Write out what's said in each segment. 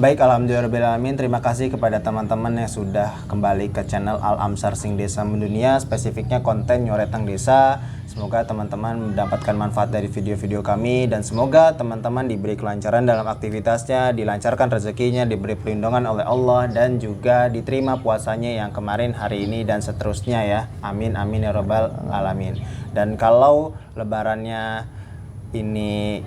Baik, alhamdulillahirrahmanirrahim. Terima kasih kepada teman-teman yang sudah kembali ke channel Al-Amsar Sing Desa Mendunia, spesifiknya konten Nyoretang Desa. Semoga teman-teman mendapatkan manfaat dari video-video kami dan semoga teman-teman diberi kelancaran dalam aktivitasnya, dilancarkan rezekinya, diberi perlindungan oleh Allah dan juga diterima puasanya yang kemarin, hari ini dan seterusnya ya. Amin amin ya rabbal alamin. Dan kalau lebarannya ini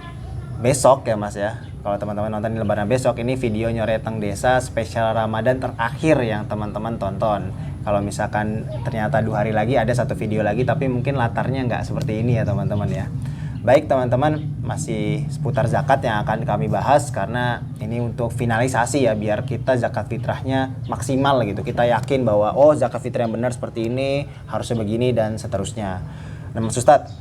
besok ya Mas ya. Kalau teman-teman nonton di lebaran besok, ini video Nyoretang Desa spesial Ramadan terakhir yang teman-teman tonton. Kalau misalkan ternyata 2 hari lagi ada satu video lagi, tapi mungkin latarnya nggak seperti ini ya teman-teman ya. Baik teman-teman, masih seputar zakat yang akan kami bahas karena ini untuk finalisasi ya, biar kita zakat fitrahnya maksimal gitu. Kita yakin bahwa oh zakat fitrah yang benar seperti ini, harusnya begini dan seterusnya. Nah Mas Ustadz,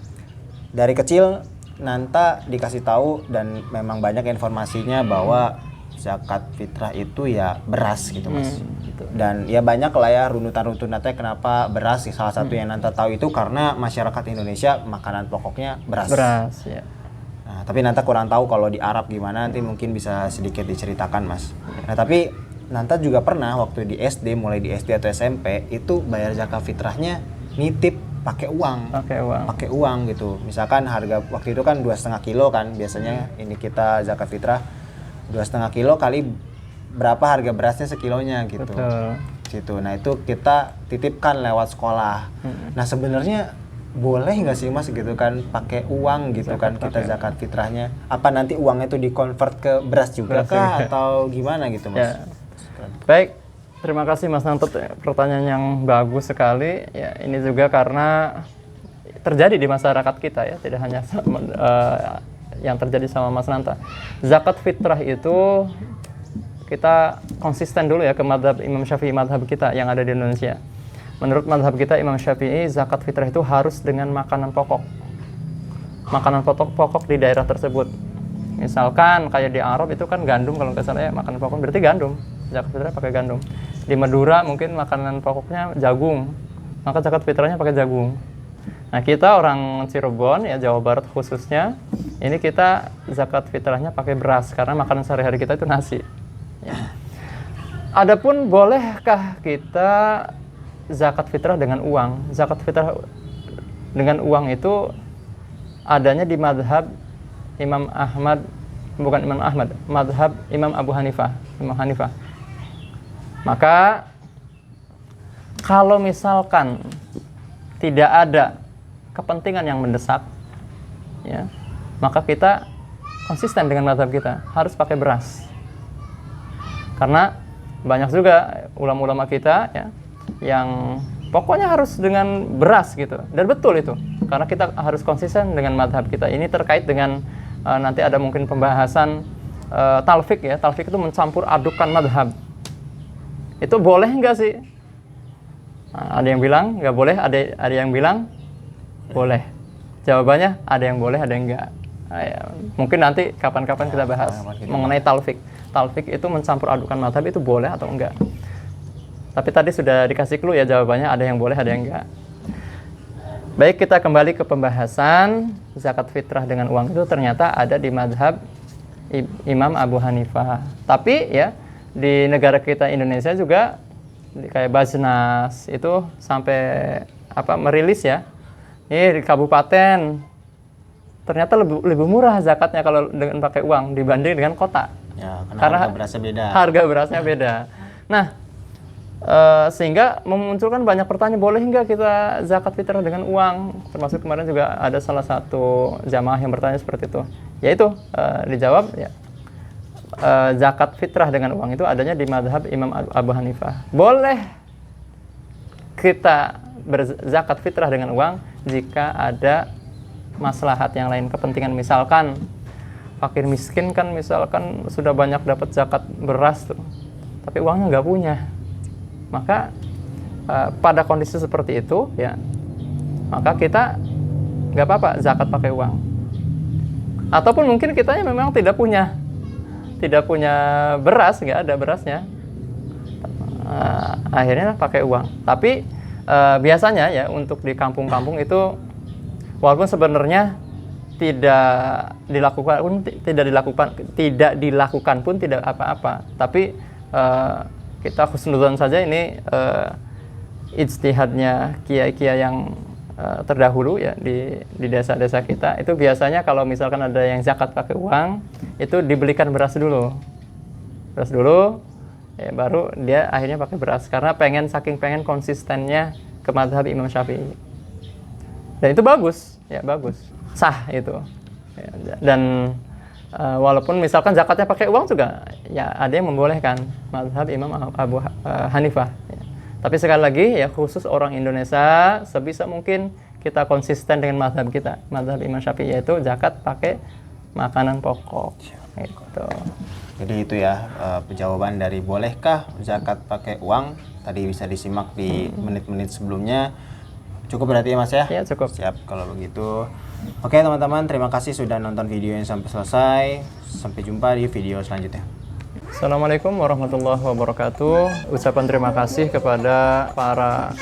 dari kecil Nanta dikasih tahu dan memang banyak informasinya bahwa zakat fitrah itu ya beras gitu Mas. Gitu. Dan ya banyak lah ya runutan-runtunannya kenapa beras. Salah satu yang Nanta tahu itu karena masyarakat Indonesia makanan pokoknya beras. Beras ya. Nah, tapi Nanta kurang tahu kalau di Arab gimana, nanti mungkin bisa sedikit diceritakan Mas. Nah tapi Nanta juga pernah waktu di SD, mulai di SD atau SMP itu bayar zakat fitrahnya nitip pakai uang gitu. Misalkan harga waktu itu kan 2,5 kilo kan biasanya ini kita zakat fitrah 2,5 kilo kali berapa harga berasnya sekilonya gitu. Betul. Gitu. Nah itu kita titipkan lewat sekolah. Nah sebenarnya boleh nggak sih Mas gitu kan pakai uang gitu Zakat kan kita pakai. zakat fitrahnya? Apa nanti uangnya itu dikonvert ke beras juga kah atau gimana gitu Mas? Ya. Baik, terima kasih Mas Nantot, pertanyaan yang bagus sekali. Ya, ini juga karena terjadi di masyarakat kita ya, tidak hanya yang terjadi sama Mas Nanta. Zakat fitrah itu kita konsisten dulu ya ke madhab Imam Syafi'i, madhab kita yang ada di Indonesia. Menurut madhab kita Imam Syafi'i, zakat fitrah itu harus dengan makanan pokok. Makanan pokok di daerah tersebut. Misalkan kayak di Arab itu kan gandum, kalau nggak salah ya, makanan pokok berarti gandum. Zakat fitrah pakai gandum. Di Madura mungkin makanan pokoknya jagung, maka zakat fitrahnya pakai jagung. Nah kita orang Cirebon ya, Jawa Barat khususnya, ini kita zakat fitrahnya pakai beras karena makanan sehari-hari kita itu nasi ya. Adapun bolehkah kita zakat fitrah dengan uang? Zakat fitrah dengan uang itu adanya di madhab Imam Ahmad, bukan Imam Ahmad, madhab Imam Abu Hanifah, Imam Hanifah. Maka kalau misalkan tidak ada kepentingan yang mendesak, ya, maka kita konsisten dengan mazhab kita, harus pakai beras. Karena banyak juga ulama-ulama kita ya, yang pokoknya harus dengan beras gitu, dan betul itu, karena kita harus konsisten dengan mazhab kita. Ini terkait dengan nanti ada mungkin pembahasan talfik ya, talfik itu mencampur adukan mazhab. Itu boleh nggak sih? Nah, ada yang bilang nggak boleh, ada yang bilang boleh. Jawabannya ada yang boleh, ada yang nggak. Nah, ya, mungkin nanti kapan-kapan kita bahas mengenai talfik. Talfik itu mencampur adukan mazhab, itu boleh atau enggak. Tapi tadi sudah dikasih clue ya, jawabannya ada yang boleh, ada yang enggak. Baik, kita kembali ke pembahasan zakat fitrah dengan uang itu ternyata ada di mazhab Imam Abu Hanifah. Tapi ya di negara kita Indonesia juga kayak Basnas itu sampai merilis ya, ini di kabupaten ternyata lebih murah zakatnya kalau dengan pakai uang dibanding dengan kota Ya, karena harga berasnya beda. Nah sehingga memunculkan banyak pertanyaan, boleh nggak kita zakat fitrah dengan uang? Termasuk kemarin juga ada salah satu jamaah yang bertanya seperti itu, yaitu dijawab ya, zakat fitrah dengan uang itu adanya di mazhab Imam Abu Hanifah. Boleh kita berzakat fitrah dengan uang jika ada maslahat yang lain, kepentingan. Misalkan fakir miskin kan, misalkan sudah banyak dapat zakat beras tuh, tapi uangnya nggak punya, maka pada kondisi seperti itu ya, maka kita nggak apa-apa zakat pakai uang. Ataupun mungkin kitanya memang tidak punya beras, nggak ada berasnya, akhirnya pakai uang. Tapi biasanya ya untuk di kampung-kampung itu, walaupun sebenarnya tidak dilakukan pun tidak apa-apa. Tapi kita husnudzon saja ini ijtihadnya kiai-kiai yang terdahulu ya di desa-desa kita. Itu biasanya kalau misalkan ada yang zakat pakai uang, itu dibelikan beras dulu, ya, baru dia akhirnya pakai beras karena saking pengen konsistennya ke mazhab Imam Syafi'i. Dan itu bagus, ya bagus, sah itu. Ya, dan walaupun misalkan zakatnya pakai uang juga, ya ada yang membolehkan mazhab Imam Abu Hanifah. Ya. Tapi sekali lagi ya khusus orang Indonesia sebisa mungkin kita konsisten dengan mazhab kita, mazhab Imam Syafi'i, yaitu zakat pakai makanan pokok. Gitu. Jadi itu ya jawaban dari bolehkah zakat pakai uang. Tadi bisa disimak di menit-menit sebelumnya. Cukup berarti ya Mas ya? Ya cukup. Siap kalau begitu. Oke teman-teman, terima kasih sudah nonton videonya sampai selesai. Sampai jumpa di video selanjutnya. Assalamualaikum warahmatullahi wabarakatuh. Ucapan terima kasih kepada para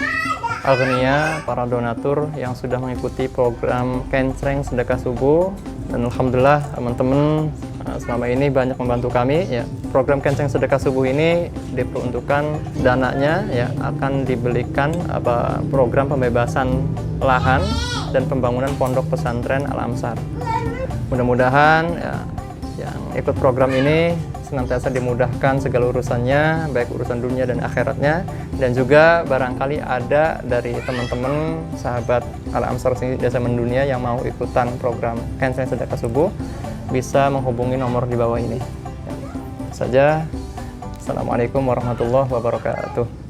agnia, para donatur yang sudah mengikuti program Kencreng Sedekah Subuh. Dan alhamdulillah teman-teman selama ini banyak membantu kami. Ya, program Kencreng Sedekah Subuh ini diperuntukkan dananya ya akan dibelikan program pembebasan lahan dan pembangunan pondok pesantren Al-Amsar. Mudah-mudahan ya, yang ikut program ini senantiasa dimudahkan segala urusannya, baik urusan dunia dan akhiratnya. Dan juga barangkali ada dari teman-teman sahabat Al-Amsar Desa Mendunia yang mau ikutan program Kencreng Sedekah Subuh, bisa menghubungi nomor di bawah ini. Saja. Assalamualaikum warahmatullahi wabarakatuh.